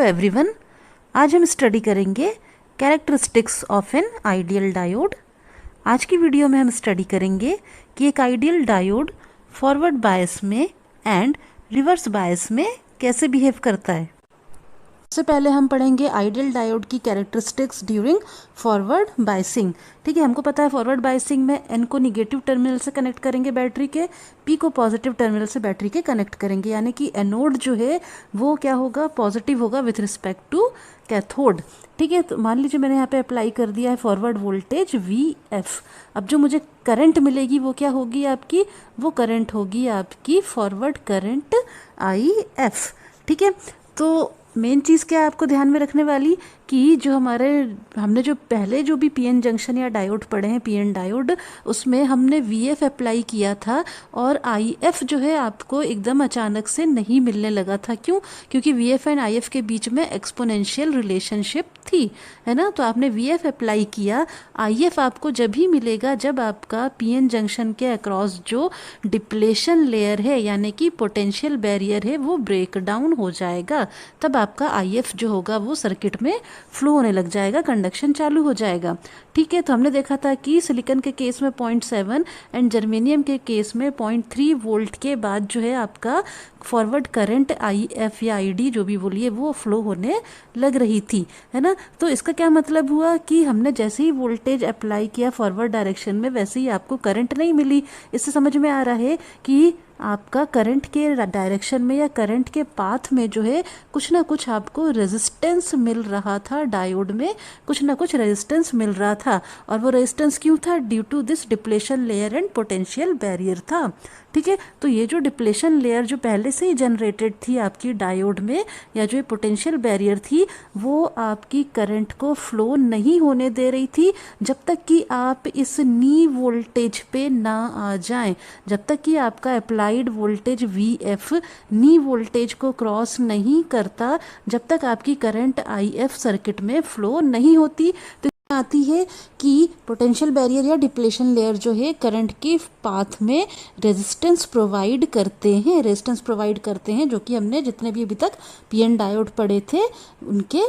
Everyone, आज हम study करेंगे characteristics of an ideal diode. आज की वीडियो में हम स्टडी करेंगे कि एक आइडियल डायोड फॉरवर्ड बायस में एंड रिवर्स बायस में कैसे बिहेव करता है। सबसे पहले हम पढ़ेंगे आइडियल डायोड की कैरेक्टरिस्टिक्स ड्यूरिंग फॉरवर्ड बायसिंग। ठीक है, हमको पता है फॉरवर्ड बायसिंग में एन को निगेटिव टर्मिनल से कनेक्ट करेंगे बैटरी के, पी को पॉजिटिव टर्मिनल से बैटरी के कनेक्ट करेंगे, यानी कि एनोड जो है वो क्या होगा, पॉजिटिव होगा विथ रिस्पेक्ट टू कैथोड। ठीक है, तो मान लीजिए मैंने यहाँ पे अप्लाई कर दिया है फॉरवर्ड वोल्टेज वी एफ। अब जो मुझे करंट मिलेगी वो क्या होगी आपकी, वो करंट होगी आपकी फॉरवर्ड करंट आई एफ। ठीक है, तो मेन चीज़ क्या है आपको ध्यान में रखने वाली कि जो हमने जो पहले जो भी पीएन जंक्शन या डायोड पढ़े हैं, पीएन डायोड, उसमें हमने वीएफ अप्लाई किया था और आईएफ जो है आपको एकदम अचानक से नहीं मिलने लगा था। क्यों? क्योंकि वीएफ एंड आईएफ के बीच में एक्सपोनेंशियल रिलेशनशिप थी, है ना। तो आपने वीएफ अप्लाई किया, आईएफ आपको जब ही मिलेगा जब आपका पीएन जंक्शन के अक्रॉस जो डिप्लेशन लेयर है यानी कि पोटेंशियल बैरियर है वो ब्रेक डाउन हो जाएगा, तब आपका आईएफ जो होगा वो सर्किट में फ्लो होने लग जाएगा, कंडक्शन चालू हो जाएगा। ठीक है, तो हमने देखा था कि सिलिकॉन के केस में 0.7 एंड जर्मेनियम के केस में 0.3 वोल्ट के बाद जो है आपका फॉरवर्ड करंट आईएफ या आईडी जो भी बोलिए वो फ्लो होने लग रही थी, है ना। तो इसका क्या मतलब हुआ कि हमने जैसे ही वोल्टेज अप्लाई किया फॉरवर्ड डायरेक्शन में वैसे ही आपको करंट नहीं मिली। इससे समझ में आ रहा है कि आपका करंट के डायरेक्शन में या करंट के पाथ में जो है कुछ ना कुछ आपको रेजिस्टेंस मिल रहा था, डायोड में कुछ ना कुछ रेजिस्टेंस मिल रहा था। और वो रेजिस्टेंस क्यों था? Due to this depletion layer and potential barrier था। ठीक है, तो ये जो डिप्लेशन लेयर जो पहले से ही जनरेटेड थी आपकी डायोड में, या जो पोटेंशियल बैरियर थी, वो आपकी करंट को फ्लो नहीं होने दे रही थी जब तक कि आप इस नी वोल्टेज पे ना आ जाएं। जब तक कि आपका अप्लाइड वोल्टेज वी एफ नी वोल्टेज को क्रॉस नहीं करता, जब तक आपकी करंट आई एफ सर्किट में फ्लो नहीं होती। तो आती है कि पोटेंशियल बैरियर या डिप्लेशन लेयर जो है करंट के पाथ में रेजिस्टेंस प्रोवाइड करते हैं, जो कि हमने जितने भी अभी तक पीएन डायोड पढ़े थे उनके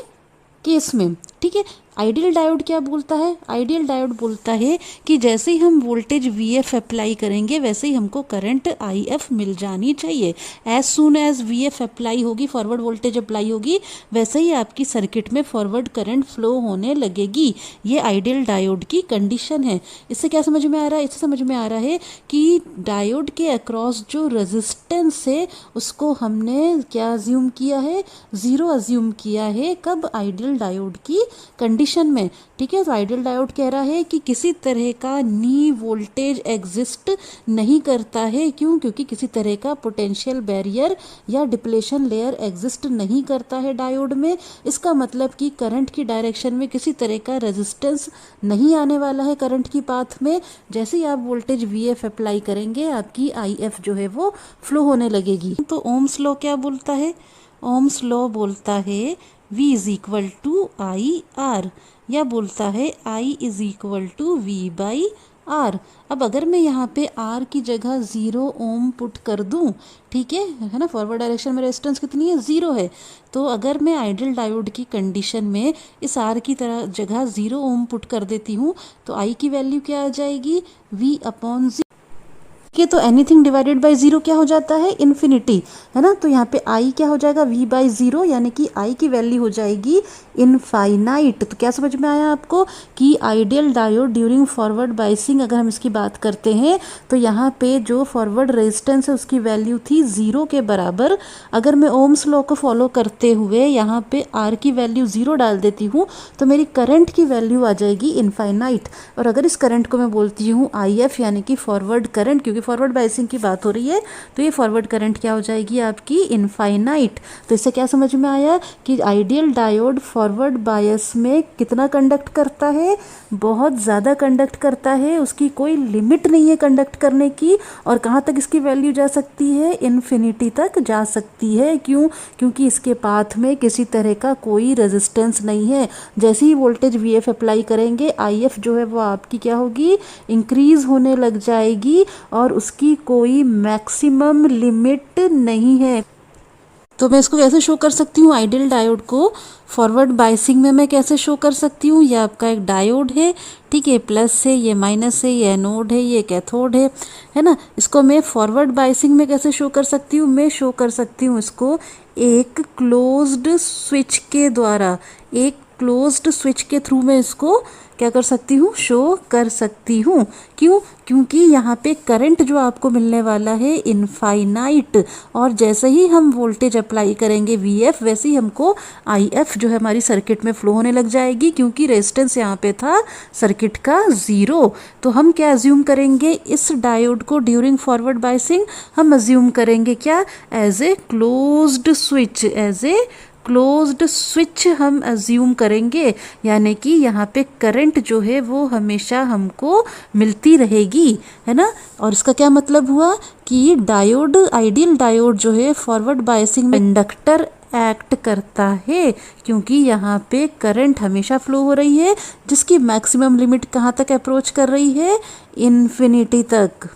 केस में। ठीक है, आइडियल डायोड क्या बोलता है? आइडियल डायोड बोलता है कि जैसे ही हम वोल्टेज वीएफ अप्लाई करेंगे वैसे ही हमको करंट आईएफ मिल जानी चाहिए। As soon as VF apply होगी, फॉरवर्ड वोल्टेज अप्लाई होगी, वैसे ही आपकी सर्किट में फॉरवर्ड करंट फ्लो होने लगेगी। ये आइडियल डायोड की कंडीशन है। इससे क्या समझ में आ रहा है? इससे समझ में आ रहा है कि डायोड के अक्रॉस जो रेजिस्टेंस है उसको हमने क्या अज्यूम किया है? जीरो अज्यूम किया है। कब? आइडियल डायोड की कंडीशन में। ठीक है, तो आइडियल डायोड कह रहा है कि किसी तरह का नी वोल्टेज एग्जिस्ट नहीं करता है। क्यों? क्योंकि किसी तरह का पोटेंशियल बैरियर या डिप्लेशन लेयर एग्जिस्ट नहीं करता है डायोड में। इसका मतलब कि करंट की डायरेक्शन में किसी तरह का रेजिस्टेंस नहीं आने वाला है करंट की पाथ में। जैसे ही आप वोल्टेज वीएफ अप्लाई करेंगे आपकी आईएफ जो है वो फ्लो होने लगेगी। तो ओम्स लॉ क्या बोलता है? ओम्स लॉ बोलता है V is equal to I R, या बोलता है I is equal to V by R. अब अगर मैं यहाँ पे R की जगह 0 ओम पुट कर दूँ, ठीक है ना, फॉरवर्ड डायरेक्शन में रेजिस्टेंस कितनी है? 0 है। तो अगर मैं आइडियल डायोड की कंडीशन में इस R की तरह जगह 0 ओम पुट कर देती हूँ तो I की वैल्यू क्या आ जाएगी? V upon 0। तो एनीथिंग डिवाइडेड बाय जीरो क्या हो जाता है? इन्फिनिटी, है ना। तो यहाँ पे आई क्या हो जाएगा? v बाई जीरो, यानी कि आई की वैल्यू हो जाएगी इनफाइनाइट। तो क्या समझ में आया आपको कि ideal diode during forward biasing अगर हम इसकी बात करते हैं तो यहाँ पे जो फॉरवर्ड रेजिस्टेंस है उसकी वैल्यू थी 0 के बराबर। अगर मैं ओम्स लॉ को फॉलो करते हुए यहाँ पे आर की वैल्यू 0 डाल देती हूँ तो मेरी करंट की वैल्यू आ जाएगी इनफाइनाइट। और अगर इस करंट को मैं बोलती हूँ आई एफ यानी कि फॉरवर्ड करंट, क्योंकि फॉरवर्ड बायसिंग की बात हो रही है, तो ये फॉरवर्ड करंट क्या हो जाएगी आपकी? इनफाइनाइट। तो इससे क्या समझ में आया कि आइडियल डायोड फॉरवर्ड बायस में कितना कंडक्ट करता है? बहुत ज़्यादा कंडक्ट करता है, उसकी कोई लिमिट नहीं है कंडक्ट करने की। और कहाँ तक इसकी वैल्यू जा सकती है? इन्फिनिटी तक जा सकती है। क्यों? क्योंकि इसके पाथ में किसी तरह का कोई रेजिस्टेंस नहीं है। जैसे ही वोल्टेज वीएफ अप्लाई करेंगे आईएफ जो है वो आपकी क्या होगी? इंक्रीज होने लग जाएगी और उसकी कोई मैक्सिमम लिमिट नहीं है। तो मैं इसको कैसे शो कर सकती हूँ, आइडियल डायोड को फॉरवर्ड बायसिंग में मैं कैसे शो कर सकती हूँ। ये आपका एक डायोड है, ठीक है, प्लस है, ये माइनस है, ये एनोड है, ये कैथोड है ना। इसको मैं फॉरवर्ड बायसिंग में कैसे शो कर सकती हूँ, मैं शो कर सकती हूँ इसको एक क्लोज्ड स्विच के द्वारा, एक क्लोज्ड स्विच के थ्रू मैं इसको क्या कर सकती हूँ, शो कर सकती हूँ। क्यों? क्योंकि यहाँ पे करंट जो आपको मिलने वाला है इनफाइनाइट, और जैसे ही हम वोल्टेज अप्लाई करेंगे VF, वैसे ही हमको IF जो है हमारी सर्किट में फ्लो होने लग जाएगी, क्योंकि रेजिस्टेंस यहाँ पे था सर्किट का 0। तो हम क्या अज्यूम करेंगे, इस डायोड को ड्यूरिंग फॉरवर्ड बायसिंग हम अज्यूम करेंगे क्या, as a closed switch, as a closed switch हम अज्यूम करेंगे। यानी कि यहाँ पे करंट जो है वो हमेशा हमको मिलती रहेगी, है ना। और इसका क्या मतलब हुआ कि डायोड, आइडियल डायोड जो है फॉरवर्ड बायसिंग में इंडक्टर एक्ट करता है, क्योंकि यहाँ पे करंट हमेशा फ्लो हो रही है, जिसकी मैक्सिमम लिमिट कहाँ तक अप्रोच कर रही है, इन्फिनिटी तक।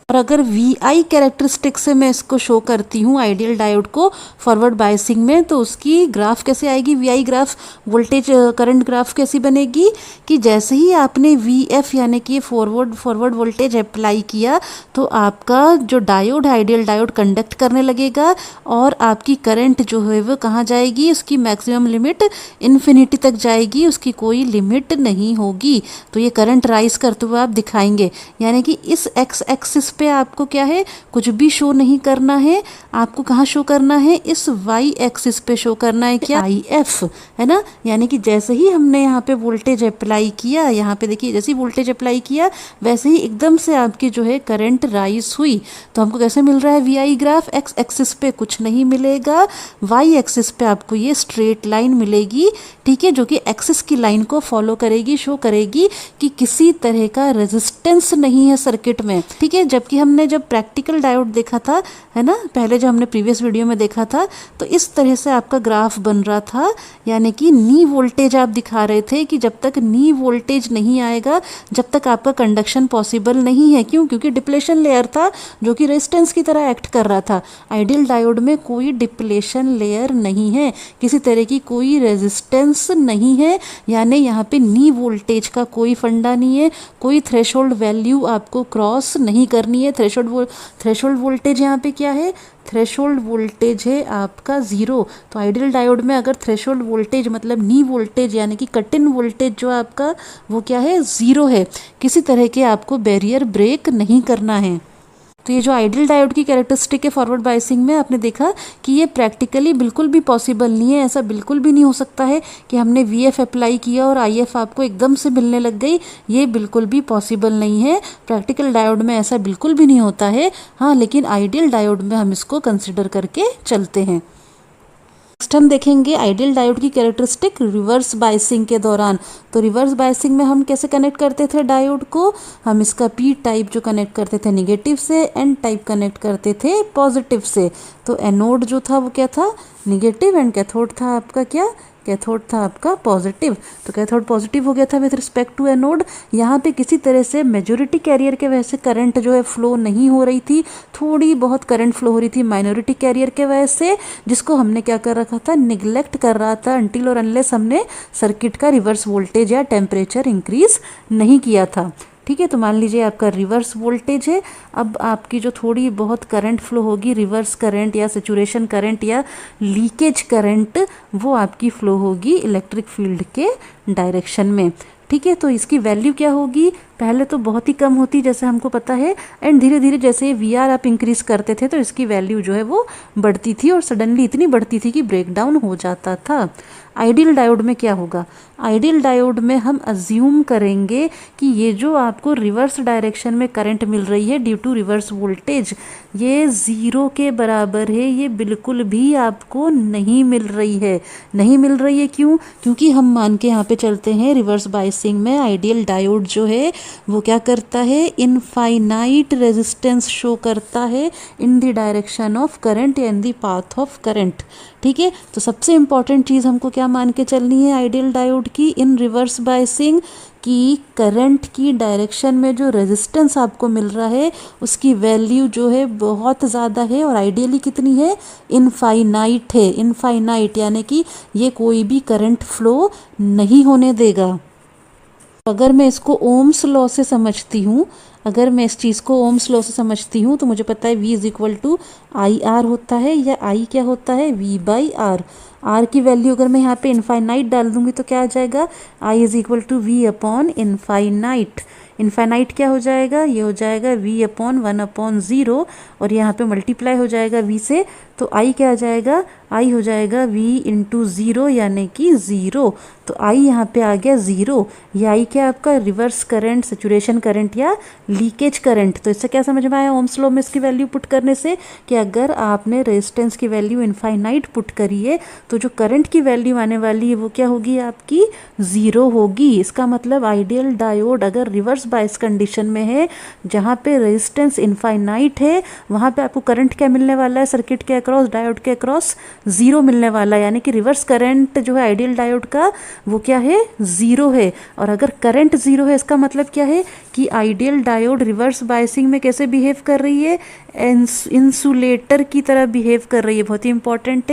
और अगर VI कैरेक्टरिस्टिक से मैं इसको शो करती हूँ आइडियल डायोड को फॉरवर्ड बायसिंग में, तो उसकी ग्राफ कैसे आएगी, VI graph, voltage current graph कैसी बनेगी कि जैसे ही आपने VF यानी कि फॉरवर्ड वोल्टेज अप्लाई किया, तो आपका जो डायोड है, आइडियल डायोड कंडक्ट करने लगेगा, और आपकी करंट जो है वो कहाँ जाएगी, उसकी मैक्सिमम लिमिट इन्फिनिटी तक जाएगी, उसकी कोई लिमिट नहीं होगी। तो ये करंट राइज करते हुए आप दिखाएंगे, यानी कि इस एक्स एक्सिस पे आपको क्या है, कुछ भी शो नहीं करना है, आपको कहाँ शो करना है, इस वाई एक्सिस पे शो करना है क्या, IF, है ना। यानी कि जैसे ही हमने यहाँ पे वोल्टेज अप्लाई किया, यहाँ पे देखिए जैसे ही वोल्टेज अप्लाई किया वैसे ही एकदम से आपकी जो है करंट राइज हुई। तो हमको कैसे मिल रहा है VI ग्राफ, एक्स एक्सिस पे कुछ नहीं मिलेगा, वाई एक्सिस पे आपको ये स्ट्रेट लाइन मिलेगी, ठीक है, जो कि एक्सिस की लाइन को फॉलो करेगी, शो करेगी कि किसी तरह का रेजिस्टेंस नहीं है सर्किट में, ठीक है। जबकि हमने जब प्रैक्टिकल डायोड देखा था, है ना, पहले जो हमने प्रीवियस वीडियो में देखा था, तो इस तरह से आपका ग्राफ बन रहा था, यानी कि नी वोल्टेज आप दिखा रहे थे कि जब तक नी वोल्टेज नहीं आएगा, जब तक आपका कंडक्शन पॉसिबल नहीं है। क्यों? क्योंकि डिप्लेशन लेयर था जो कि रेजिस्टेंस की तरह एक्ट कर रहा था। आइडियल डायोड में कोई डिप्लेशन लेयर नहीं है, किसी तरह की कोई रेजिस्टेंस नहीं है, यानी यहाँ पे नी वोल्टेज का कोई फंडा नहीं है, कोई थ्रेशोल्ड वैल्यू आपको क्रॉस नहीं करनी है। थ्रेशोल्ड वोल्टेज यहाँ पे क्या है, थ्रेशोल्ड वोल्टेज है आपका 0। तो आइडियल डायोड में अगर थ्रेशोल्ड वोल्टेज मतलब नी वोल्टेज यानी कि कट इन वोल्टेज जो आपका वो क्या है, 0 है, किसी तरह के आपको बैरियर ब्रेक नहीं करना है। तो ये जो आइडियल डायोड की कैरेक्टरिस्टिक है फॉरवर्ड बायसिंग में, आपने देखा कि ये प्रैक्टिकली बिल्कुल भी पॉसिबल नहीं है। ऐसा बिल्कुल भी नहीं हो सकता है कि हमने VF अप्लाई किया और IF आपको एकदम से मिलने लग गई, ये बिल्कुल भी पॉसिबल नहीं है। प्रैक्टिकल डायोड में ऐसा बिल्कुल भी नहीं होता है। हाँ, लेकिन आइडियल डायोड में हम इसको कंसिडर करके चलते हैं। नेक्स्ट हम देखेंगे आइडियल डायोड की कैरेक्टरिस्टिक रिवर्स बायसिंग के दौरान। तो रिवर्स बायसिंग में हम कैसे कनेक्ट करते थे डायोड को, हम इसका P टाइप जो कनेक्ट करते थे निगेटिव से, N टाइप कनेक्ट करते थे पॉजिटिव से। तो एनोड जो था वो क्या था, निगेटिव, एंड कैथोड था आपका क्या, कैथोड था आपका पॉजिटिव। तो कैथोड पॉजिटिव हो गया था विथ रिस्पेक्ट टू एनोड। यहाँ पे किसी तरह से मेजॉरिटी कैरियर के वजह से करंट जो है फ्लो नहीं हो रही थी, थोड़ी बहुत करंट फ्लो हो रही थी माइनॉरिटी कैरियर के वजह से, जिसको हमने क्या कर रखा था, निगलेक्ट कर रहा था अनटिल और अनलेस हमने सर्किट का रिवर्स वोल्टेज या टेम्परेचर इंक्रीज नहीं किया था। ठीक है, तो मान लीजिए आपका रिवर्स वोल्टेज है, अब आपकी जो थोड़ी बहुत करंट फ्लो होगी, रिवर्स करंट या सेचुरेशन करंट या लीकेज करंट, वो आपकी फ्लो होगी इलेक्ट्रिक फील्ड के डायरेक्शन में। ठीक है, तो इसकी वैल्यू क्या होगी, पहले तो बहुत ही कम होती जैसे हमको पता है, एंड धीरे धीरे जैसे VR आप इंक्रीज करते थे तो इसकी वैल्यू जो है वो बढ़ती थी, और सडनली इतनी बढ़ती थी कि ब्रेकडाउन हो जाता था। आइडियल डायोड में क्या होगा, आइडियल डायोड में हम अज्यूम करेंगे कि ये जो आपको रिवर्स डायरेक्शन में करंट मिल रही है ड्यू टू रिवर्स वोल्टेज, ये 0 के बराबर है, ये बिल्कुल भी आपको नहीं मिल रही है। नहीं मिल रही है क्यों, क्योंकि हम मान के यहाँ पे चलते हैं रिवर्स बायसिंग में आइडियल डायोड जो है वो क्या करता है, इनफाइनाइट रेजिस्टेंस शो करता है in the direction of current या in the path of current. ठीक है, तो सबसे इंपॉर्टेंट चीज़ हमको क्या मान के चलनी है आइडियल डायोड की इन रिवर्स बायसिंग, कि करंट की डायरेक्शन में जो रेजिस्टेंस आपको मिल रहा है उसकी वैल्यू जो है बहुत ज़्यादा है, और आइडियली कितनी है, इनफाइनाइट है। इनफाइनाइट यानी कि ये कोई भी करंट फ्लो नहीं होने देगा। अगर मैं इसको ओम्स लॉ से समझती हूँ, अगर मैं इस चीज़ को ओम्स लॉ से समझती हूँ तो मुझे पता है V is equal to I R होता है, या I क्या होता है, V बाई आर। आर की वैल्यू अगर मैं यहाँ पे इनफाइनाइट डाल दूंगी तो क्या आ जाएगा, I is equal to V upon infinite. Infinite क्या हो जाएगा, ये हो जाएगा V अपॉन 1/0, और यहाँ पे मल्टीप्लाई हो जाएगा V से, तो I क्या आ जाएगा, I हो जाएगा V इंटू ज़ीरो यानी कि ज़ीरो। तो I यहाँ पे आ गया ज़ीरो। ये I क्या आपका रिवर्स करंट, सेचुरेशन करंट या लीकेज करंट। तो इससे क्या समझ में आया ओम्स लॉ में इसकी वैल्यू पुट करने से, कि अगर आपने रेजिस्टेंस की वैल्यू इनफाइनाइट पुट करी है तो जो करंट की वैल्यू आने वाली है वो क्या होगी, आपकी ज़ीरो होगी। इसका मतलब आइडियल डायोड अगर रिवर्स बायस कंडीशन में है, जहाँ पे रेजिस्टेंस इनफाइनाइट है, वहाँ पे आपको करंट क्या मिलने वाला है, सर्किट के अक्रॉस, डायोड के अक्रॉस ज़ीरो मिलने वाला है। यानी कि रिवर्स करंट जो है आइडियल डायोड का वो क्या है, ज़ीरो है। और अगर करंट ज़ीरो है इसका मतलब क्या है कि आइडियल डायोड रिवर्स बायसिंग में कैसे बिहेव कर रही है, इंसुलेटर की तरह बिहेव कर रही है। बहुत ही इंपॉर्टेंट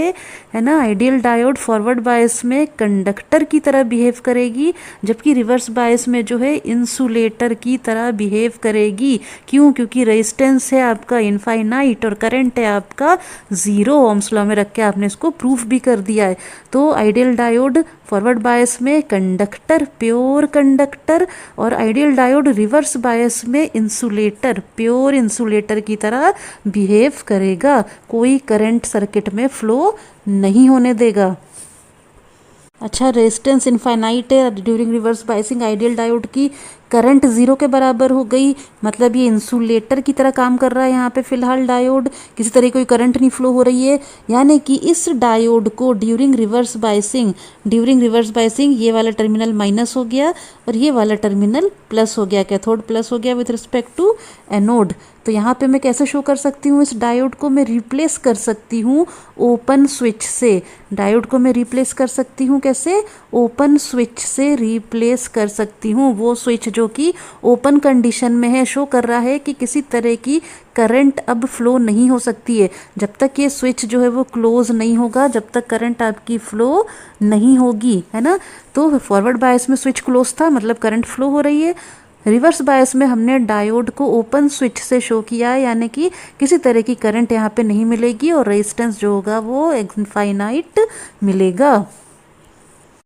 है ना। आइडियल डायोड फॉरवर्ड बायस में कंडक्टर की तरह बिहेव करेगी, जबकि रिवर्स बायस में जो है इंसुलेटर की तरह बिहेव करेगी। क्यों, क्योंकि रेजिस्टेंस है आपका इनफाइनाइट और करंट है आपका ज़ीरो। ओम्स लॉ में रख के आपने इसको प्रूफ भी कर दिया है। तो आइडियल डायोड फॉरवर्ड बायस में कंडक्टर, प्योर कंडक्टर, और आइडियल डायोड रिवर्स बायस में इंसुलेटर, प्योर इंसुलेटर की तरह बिहेव करेगा। कोई करंट सर्किट में फ्लो नहीं होने देगा। अच्छा, रेजिस्टेंस इनफाइनाइट है during reverse biasing, ideal diode की करंट ज़ीरो के बराबर हो गई, मतलब ये इंसुलेटर की तरह काम कर रहा है यहाँ पे फिलहाल डायोड, किसी तरह कोई करंट नहीं फ्लो हो रही है। यानी कि इस डायोड को ड्यूरिंग रिवर्स बायसिंग ये वाला टर्मिनल माइनस हो गया और ये वाला टर्मिनल प्लस हो गया, कैथोड प्लस हो गया विथ रिस्पेक्ट टू एनोड। तो यहाँ पे मैं कैसे शो कर सकती हूँ, इस डायोड को मैं रिप्लेस कर सकती हूँ ओपन स्विच से। डायोड को मैं रिप्लेस कर सकती हूँ कैसे, ओपन स्विच से रिप्लेस कर सकती हूँ। वो स्विच जो कि ओपन कंडीशन में है, शो कर रहा है कि किसी तरह की करंट अब फ्लो नहीं हो सकती है। जब तक ये स्विच जो है वो क्लोज नहीं होगा, जब तक करंट आपकी फ्लो नहीं होगी, है ना। तो फॉरवर्ड बायस में स्विच क्लोज था, मतलब करंट फ्लो हो रही है। रिवर्स बायस में हमने डायोड को ओपन स्विच से शो किया है, यानी कि किसी तरह की करंट यहाँ पे नहीं मिलेगी और रेजिस्टेंस जो होगा वो इनफाइनाइट मिलेगा।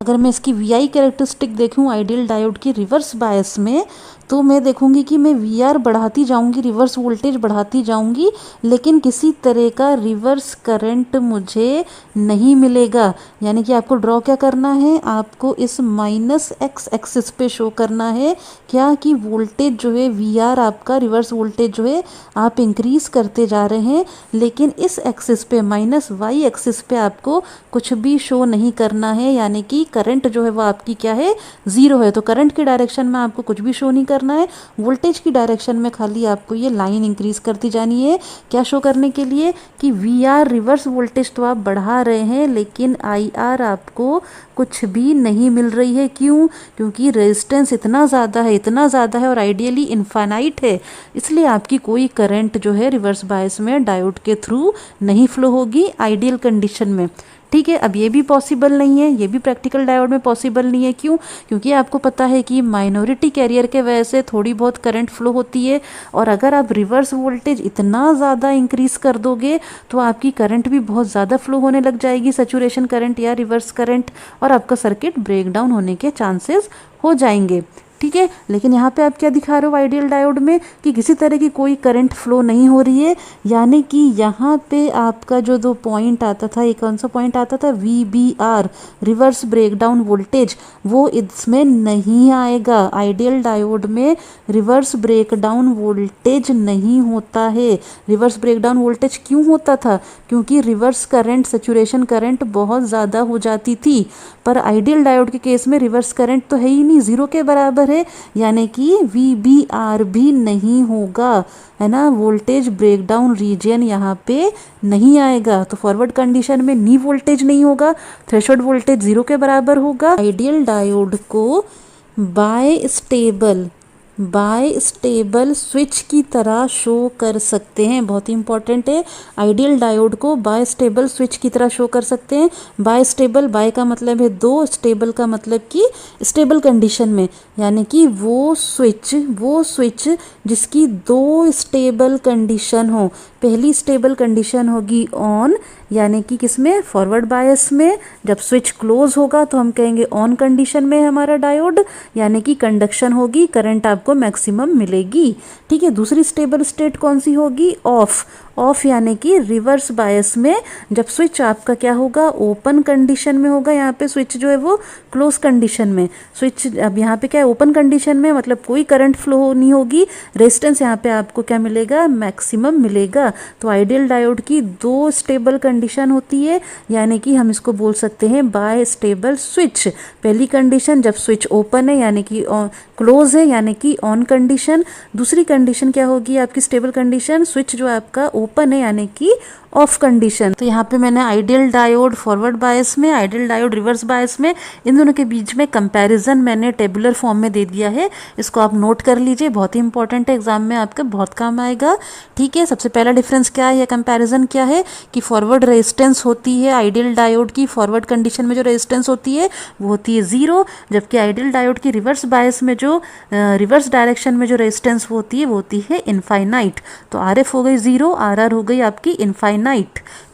अगर मैं इसकी VI कैरेक्टरिस्टिक देखूं आइडियल डायोड की रिवर्स बायस में, तो मैं देखूंगी कि मैं VR बढ़ाती जाऊंगी, रिवर्स वोल्टेज बढ़ाती जाऊंगी, लेकिन किसी तरह का रिवर्स करंट मुझे नहीं मिलेगा। यानी कि आपको ड्रॉ क्या करना है, आपको इस -x एक्सिस पे शो करना है क्या, कि वोल्टेज जो है VR आपका रिवर्स वोल्टेज जो है आप इंक्रीज करते जा रहे हैं, लेकिन इस एक्सिस पे -y एक्सिस पे आपको कुछ भी शो नहीं करना है। यानी कि करंट जो है वो आपकी क्या है, ज़ीरो है। तो करंट की डायरेक्शन में आपको कुछ भी शो नहीं करना है, वोल्टेज की डायरेक्शन में खाली आपको ये लाइन इंक्रीज करती जानी है। क्या शो करने के लिए, कि VR रिवर्स वोल्टेज तो आप बढ़ा रहे हैं, लेकिन IR आपको कुछ भी नहीं मिल रही है। क्यों, क्योंकि रेजिस्टेंस इतना ज़्यादा है और आइडियली इनफाइनाइट है, इसलिए आपकी कोई करंट जो है रिवर्स बायस में डायोड के थ्रू नहीं फ्लो होगी आइडियल कंडीशन में। ठीक है, अब ये भी पॉसिबल नहीं है, ये भी प्रैक्टिकल डायोड में पॉसिबल नहीं है। क्यों, क्योंकि आपको पता है कि माइनॉरिटी कैरियर के वजह से थोड़ी बहुत करंट फ्लो होती है, और अगर आप रिवर्स वोल्टेज इतना ज़्यादा इंक्रीज कर दोगे तो आपकी करंट भी बहुत ज़्यादा फ्लो होने लग जाएगी, सैचुरेशन करंट या रिवर्स करंट, और आपका सर्किट ब्रेक डाउन होने के चांसेस हो जाएंगे। ठीक है, लेकिन यहाँ पे आप क्या दिखा रहे हो आइडियल डायोड में, कि किसी तरह की कोई करंट फ्लो नहीं हो रही है। यानी कि यहाँ पे आपका जो दो पॉइंट आता था, एक कौन सा पॉइंट आता था, VBR रिवर्स ब्रेकडाउन वोल्टेज, वो इसमें नहीं आएगा। आइडियल डायोड में रिवर्स ब्रेकडाउन वोल्टेज नहीं होता है। रिवर्स ब्रेकडाउन वोल्टेज क्यों होता था, क्योंकि रिवर्स करंट, सैचुरेशन करंट बहुत ज़्यादा हो जाती थी। पर आइडियल डायोड के केस में रिवर्स करंट तो है ही नहीं, ज़ीरो के बराबर कंडक्टर है, यानी कि VBR भी नहीं होगा, है ना। वोल्टेज ब्रेकडाउन रीजन यहाँ पे नहीं आएगा। तो फॉरवर्ड कंडीशन में नी वोल्टेज नहीं होगा, थ्रेशोल्ड वोल्टेज 0 के बराबर होगा। आइडियल डायोड को बाय स्टेबल स्विच की तरह शो कर सकते हैं। बहुत ही इंपॉर्टेंट है, आइडियल डायोड को बाय स्टेबल स्विच की तरह शो कर सकते हैं। बाय स्टेबल, बाय का मतलब है दो, स्टेबल का मतलब कि स्टेबल कंडीशन में, यानी कि वो स्विच जिसकी दो स्टेबल कंडीशन हो। पहली स्टेबल कंडीशन होगी ऑन, यानी कि किसमें, फॉरवर्ड बायस में। जब स्विच क्लोज होगा तो हम कहेंगे ऑन कंडीशन में है हमारा डायोड, यानी कि कंडक्शन होगी, करंट आपको मैक्सिमम मिलेगी। ठीक है। दूसरी स्टेबल स्टेट कौन सी होगी, ऑफ यानी कि रिवर्स बायस में। जब स्विच आपका क्या होगा, ओपन कंडीशन में होगा। यहाँ पे स्विच जो है वो क्लोज कंडीशन में, स्विच अब यहाँ पे क्या है, ओपन कंडीशन में, मतलब कोई करंट फ्लो नहीं होगी, रेजिस्टेंस यहाँ पे आपको क्या मिलेगा, मैक्सिमम मिलेगा। तो आइडियल डायोड की दो स्टेबल कंडीशन होती है, यानी कि हम इसको बोल सकते हैं बाय स्टेबल स्विच। पहली कंडीशन जब स्विच ओपन है, यानी कि क्लोज है, यानी कि ऑन कंडीशन। दूसरी कंडीशन क्या होगी आपकी स्टेबल कंडीशन, स्विच जो आपका ओपन है, यानी कि ऑफ कंडीशन। तो यहाँ पे मैंने आइडियल डायोड फॉरवर्ड बायस में, आइडियल डायोड रिवर्स बायस में, इन दोनों के बीच में कंपैरिजन मैंने टेबुलर फॉर्म में दे दिया है। इसको आप नोट कर लीजिए, बहुत ही इंपॉर्टेंट है, एग्जाम में आपके बहुत काम आएगा। ठीक है। सबसे पहला डिफरेंस क्या है या कंपैरिजन क्या है कि फॉरवर्ड रेजिस्टेंस होती है आइडियल डायोड की, फॉरवर्ड कंडीशन में जो रेजिस्टेंस होती है वो होती है 0, जबकि आइडियल डायोड की रिवर्स बायस में जो रिवर्स डायरेक्शन में जो रेजिस्टेंस होती है वो होती है इनफाइनाइट। तो RF हो गई 0, RR हो गई आपकी इनफाइनाइट।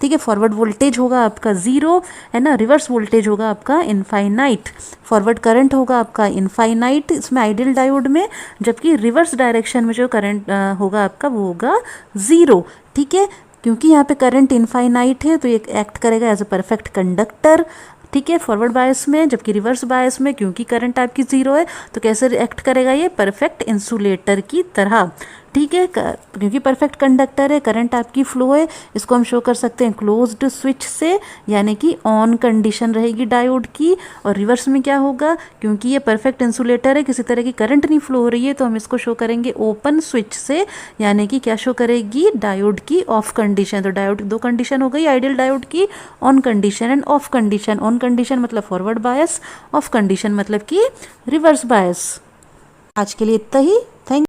ठीक है। फॉरवर्ड वोल्टेज होगा आपका 0, है ना, रिवर्स वोल्टेज होगा आपका इनफाइनाइट, फॉरवर्ड करंट होगा आपका इनफाइनाइट इसमें आइडियल डायोड में, जबकि रिवर्स डायरेक्शन में जो करंट होगा आपका वो होगा 0। ठीक है। क्योंकि यहाँ पे करंट इनफाइनाइट है तो ये एक्ट करेगा एज अ परफेक्ट कंडक्टर। ठीक है, फॉरवर्ड बायस में, जबकि रिवर्स बायस में क्योंकि करंट आपकी 0 है तो कैसे एक्ट करेगा, ये परफेक्ट इंसुलेटर की तरह। ठीक है। क्योंकि परफेक्ट कंडक्टर है, करंट आपकी फ्लो है, इसको हम शो कर सकते हैं क्लोज्ड स्विच से, यानी कि ऑन कंडीशन रहेगी डायोड की। और रिवर्स में क्या होगा, क्योंकि ये परफेक्ट इंसुलेटर है, किसी तरह की करंट नहीं फ्लो हो रही है, तो हम इसको शो करेंगे ओपन स्विच से, यानी कि क्या शो करेगी, डायोड की ऑफ कंडीशन। तो डायोड दो कंडीशन हो गई आइडियल डायोड की, on condition end of condition. On condition मतलब फॉरवर्ड बायस, ऑफ कंडीशन मतलब कि रिवर्स बायस। आज के लिए इतना ही। थैंक